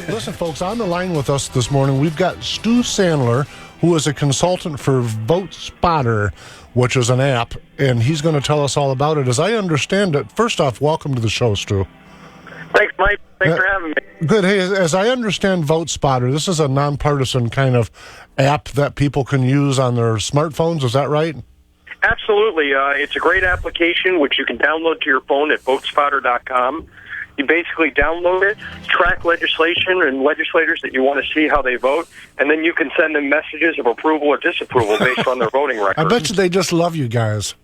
Listen, folks, on the line with us this morning, we've got Stu Sandler, who is a consultant for VoteSpotter, which is an app, and he's going to tell us all about it. As I understand it, first off, welcome to the show, Stu. Thanks, Mike. Thanks for having me. Good. Hey, as I understand VoteSpotter, this is a nonpartisan kind of app that people can use on their smartphones. Is that right? Absolutely. It's a great application which you can download to your phone at VoteSpotter.com. You basically download it, track legislation and legislators that you want to see how they vote, and then you can send them messages of approval or disapproval based on their voting record. I bet you they just love you guys.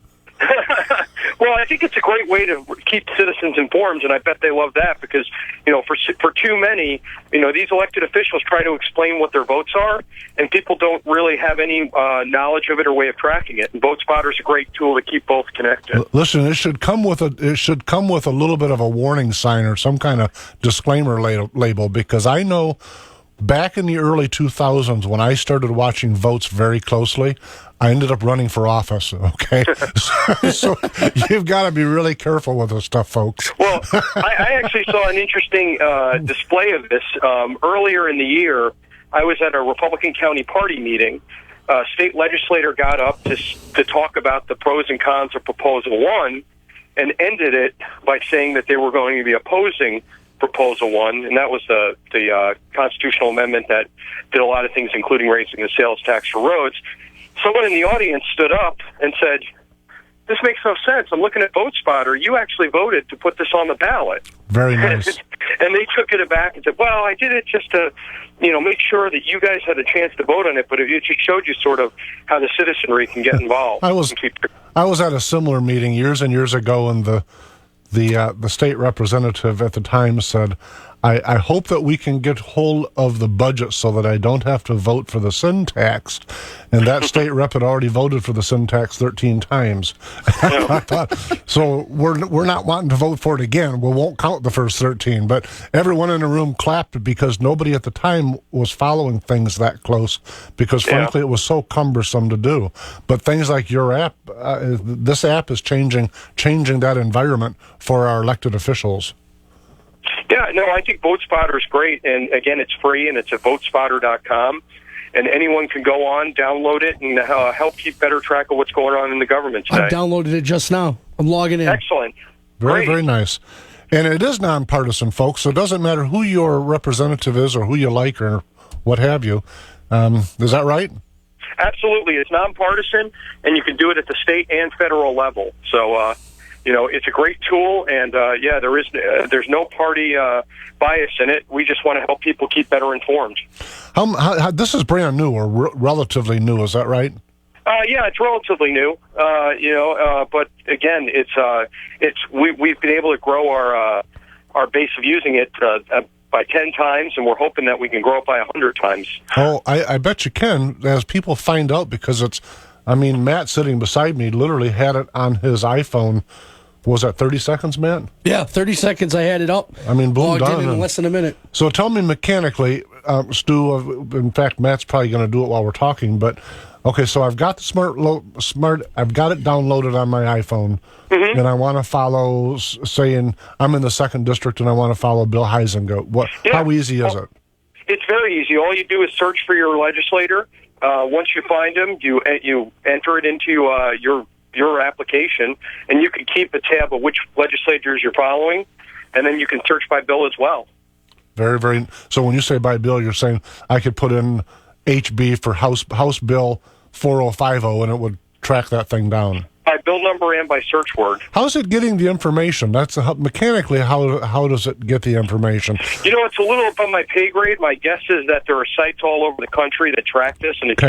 Well, I think it's a great way to keep citizens informed, and I bet they love that because, for too many, these elected officials try to explain what their votes are, and people don't really have any knowledge of it or way of tracking it. And VoteSpotter is a great tool to keep both connected. Listen, it should come with a little bit of a warning sign or some kind of disclaimer label, because I know back in the early 2000s when I started watching votes very closely, I ended up running for office, okay? so you've got to be really careful with this stuff, folks. Well, I actually saw an interesting display of this. Earlier in the year, I was at a Republican County Party meeting. A state legislator got up to talk about the pros and cons of Proposal 1 and ended it by saying that they were going to be opposing Proposal 1, and that was the constitutional amendment that did a lot of things, including raising the sales tax for roads. Someone in the audience stood up and said, "This makes no sense. I'm looking at VoteSpotter. You actually voted to put this on the ballot." Very nice. And they took it aback and said, "Well, I did it just to, make sure that you guys had a chance to vote on it, but it just showed you sort of how the citizenry can get involved." I was at a similar meeting years and years ago, and the state representative at the time said, I hope that we can get hold of the budget so that I don't have to vote for the sin tax. And that state rep had already voted for the sin tax 13 times. I thought, so we're not wanting to vote for it again. We won't count the first 13. But everyone in the room clapped because nobody at the time was following things that close because, frankly, it was so cumbersome to do. But things like your app, this app is changing that environment for our elected officials. Yeah, no, I think VoteSpotter is great, and again, it's free, and it's at VoteSpotter.com, and anyone can go on, download it, and help keep better track of what's going on in the government today. I downloaded it just now. I'm logging in. Excellent. Very, very nice. And it is nonpartisan, folks, so it doesn't matter who your representative is or who you like or what have you. Is that right? Absolutely. It's nonpartisan, and you can do it at the state and federal level. So, it's a great tool, and there's no party bias in it. We just want to help people keep better informed. How this is brand new or relatively new? Is that right? Yeah, it's relatively new. But again, we've been able to grow our base of using it by 10 times, and we're hoping that we can grow it by 100 times. Oh, I bet you can, as people find out, because Matt sitting beside me literally had it on his iPhone. Was that 30 seconds, Matt? Yeah, 30 seconds I had it up. Boom, logged done. in less than a minute. So tell me mechanically, Stu, in fact, Matt's probably going to do it while we're talking, but okay, so I've got the I've got it downloaded on my iPhone, and I want to follow, saying I'm in the 2nd District and I want to follow Bill Huizenga. How easy is it? It's very easy. All you do is search for your legislator. Once you find him, you enter it into your application, and you can keep a tab of which legislators you're following, and then you can search by bill as well. Very, very. So when you say by bill, you're saying I could put in HB for House Bill 4050, and it would track that thing down. By bill number and by search word. How's it getting the information? That's mechanically, how does it get the information? It's a little above my pay grade. My guess is that there are sites all over the country that track this, and it's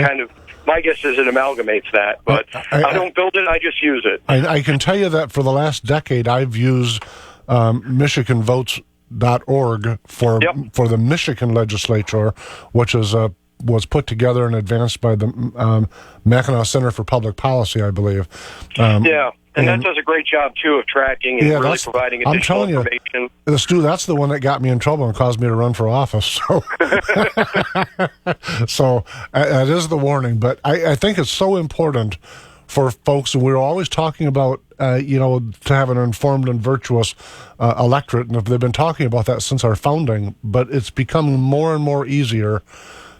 my guess is it amalgamates that. But I don't build it, I just use it. I can tell you that for the last decade, I've used MichiganVotes.org for the Michigan legislature, which is was put together and advanced by the Mackinac Center for Public Policy, I believe. And that does a great job, too, of tracking and really providing additional information. Stu, that's the one that got me in trouble and caused me to run for office. So, that is the warning. But I think it's so important for folks, and we're always talking about, to have an informed and virtuous electorate, and they've been talking about that since our founding, but it's becoming more and more easier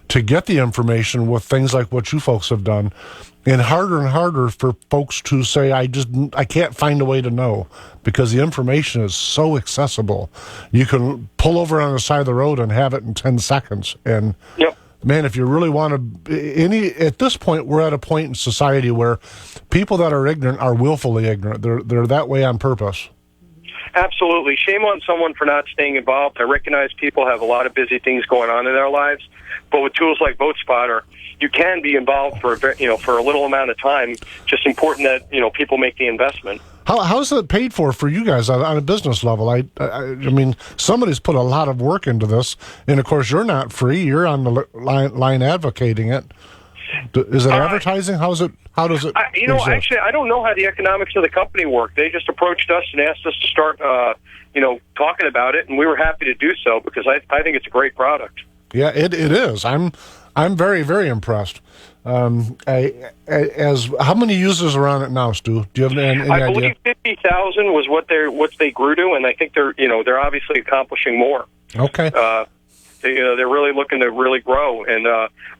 to get the information with things like what you folks have done, and harder for folks to say, I can't find a way to know, because the information is so accessible. You can pull over on the side of the road and have it in 10 seconds. And Yep. man, if you really want to, at this point, we're at a point in society where people that are ignorant are willfully ignorant. They're that way on purpose. Absolutely. Shame on someone for not staying involved. I recognize people have a lot of busy things going on in their lives, but with tools like VoteSpotter, you can be involved for a little amount of time. Just important that people make the investment. How's it paid for you guys on a business level? I mean, somebody's put a lot of work into this, and of course, you're not free. You're on the line advocating it. Is it advertising? How does it? Actually, I don't know how the economics of the company work. They just approached us and asked us to start, talking about it, and we were happy to do so because I think it's a great product. Yeah, it is. I'm very, very impressed. How many users are on it now, Stu? Do you have any idea? I believe 50,000 was what they grew to, and I think they're obviously accomplishing more. Okay. They're really looking to really grow, and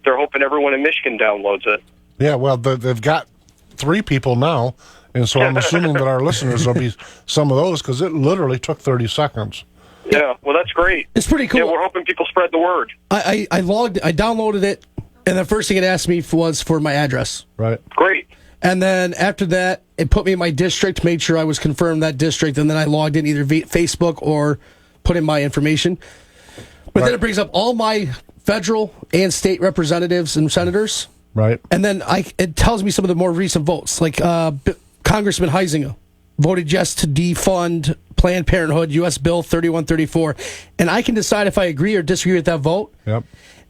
they're hoping everyone in Michigan downloads it. Yeah, well, they've got 3 people now, and so I'm assuming that our listeners will be some of those, because it literally took 30 seconds. Yeah, well, that's great. It's pretty cool. Yeah, we're hoping people spread the word. I downloaded it, and the first thing it asked me was for my address. Right. Great. And then after that, it put me in my district, made sure I was confirmed that district, and then I logged in either via Facebook or put in my information. But then it brings up all my federal and state representatives and senators. Right. And then it tells me some of the more recent votes, like Congressman Heisinger voted yes to defund Planned Parenthood, U.S. Bill 3134. And I can decide if I agree or disagree with that vote. Yep.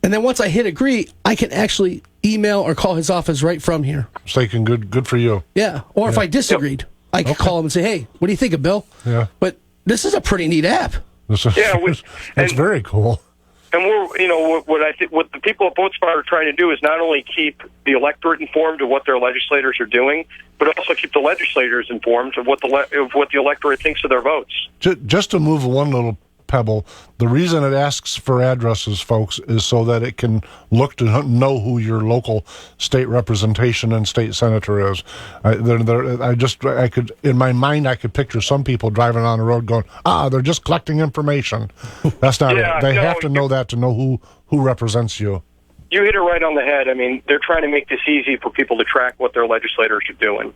And then once I hit agree, I can actually email or call his office right from here. So you can good for you. Yeah. Or if I disagreed, I could call him and say, hey, what do you think of Bill? Yeah. But this is a pretty neat app. That's very cool. And what the people at VoteSpotter are trying to do is not only keep the electorate informed of what their legislators are doing, but also keep the legislators informed of what the electorate thinks of their votes. Just to move one little pebble, the reason it asks for addresses, folks, is so that it can look to know who your local state representation and state senator is. I could, in my mind, I could picture some people driving on the road going, they're just collecting information. That's not it. They have to know that to know who represents you. You hit it right on the head. I mean, they're trying to make this easy for people to track what their legislators are doing.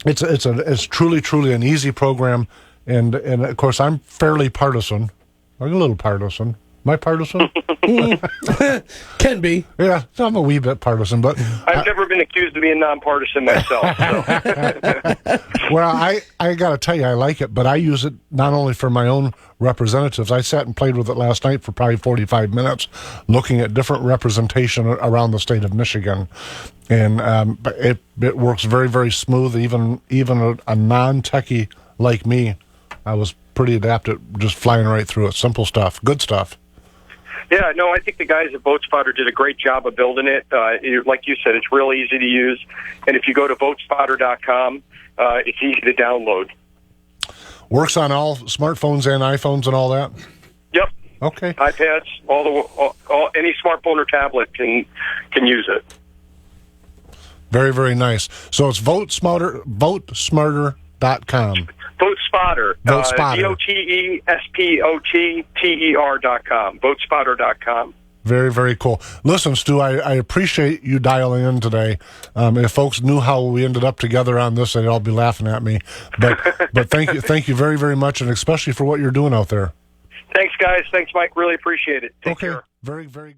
It's truly an easy program. And of course, I'm fairly partisan. I'm a little partisan. Am I partisan? Can be. Yeah, I'm a wee bit partisan, but I've never been accused of being nonpartisan myself. So. Well, I got to tell you, I like it, but I use it not only for my own representatives. I sat and played with it last night for probably 45 minutes, looking at different representation around the state of Michigan, and it works very, very smooth. Even a non-techie like me, I was pretty adept at just flying right through it. Simple stuff, good stuff. Yeah, no, I think the guys at VoteSpotter did a great job of building it. Like you said, it's real easy to use. And if you go to VoteSpotter.com, it's easy to download. Works on all smartphones and iPhones and all that? Yep. Okay. iPads, all any smartphone or tablet can use it. Very, very nice. So it's VoteSmarter.com. VoteSpotter. VoteSpotter. VoteSpotter.com. VoteSpotter.com. Very, very cool. Listen, Stu, I appreciate you dialing in today. If folks knew how we ended up together on this, they'd all be laughing at me. But thank you very, very much, and especially for what you're doing out there. Thanks, guys. Thanks, Mike. Really appreciate it. Take care. Very, very good.